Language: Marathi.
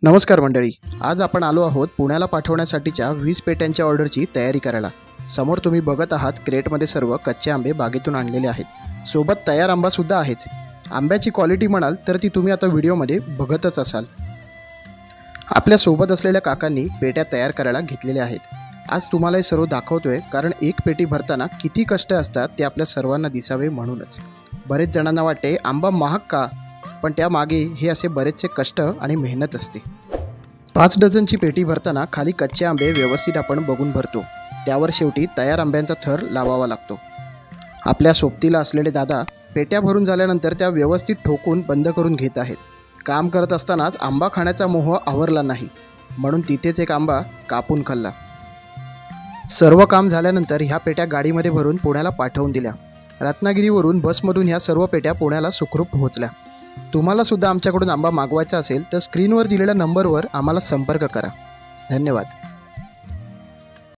नमस्कार मंडळी, आज आपण आलो आहोत पुण्याला पाठवण्यासाठीच्या 20 पेट्यांच्या ऑर्डरची तयारी करायला। समोर तुम्ही बघत आहात क्रेटमध्ये सर्व कच्चे आंबे बागेतून आणलेले आहेत। सोबत तयार आंबा सुद्धा आहेच। आंब्याची क्वालिटी म्हणाल तर ती तुम्ही आता व्हिडिओमध्ये बघतच असाल। आपल्या सोबत असलेल्या काकांनी पेट्या तयार करायला घेतलेल्या आहेत। आज तुम्हाला हे सर्व दाखवतोय कारण एक पेटी भरताना किती कष्ट असतात ते आपल्या सर्वांना दिसावे म्हणूनच। बरेच जणांना वाटते आंबा महाग का, पण त्यामागे हे असे बरेचसे कष्ट आणि मेहनत असते। 5 डझनची पेटी भरताना खाली कच्चे आंबे व्यवस्थित आपण बघून भरतो, त्यावर शेवटी तयार आंब्यांचा थर लावावा लागतो। आपल्या सोबतीला असलेले दादा पेट्या भरून झाल्यानंतर त्या व्यवस्थित ठोकून बंद करून घेत आहेत। काम करत असतानाच आंबा खाण्याचा मोह आवरला नाही, म्हणून तिथेच एक आंबा कापून खाल्ला। सर्व काम झाल्यानंतर ह्या पेट्या गाडीमध्ये भरून पुण्याला पाठवून दिल्या। रत्नागिरीवरून बसमधून ह्या सर्व पेट्या पुण्याला सुखरूप पोहोचल्या। तुम्हाला सुद्धा आमच्याकडून आंबा मागवायचा असेल तर स्क्रीनवर दिलेल्या नंबरवर आम्हाला संपर्क करा। धन्यवाद।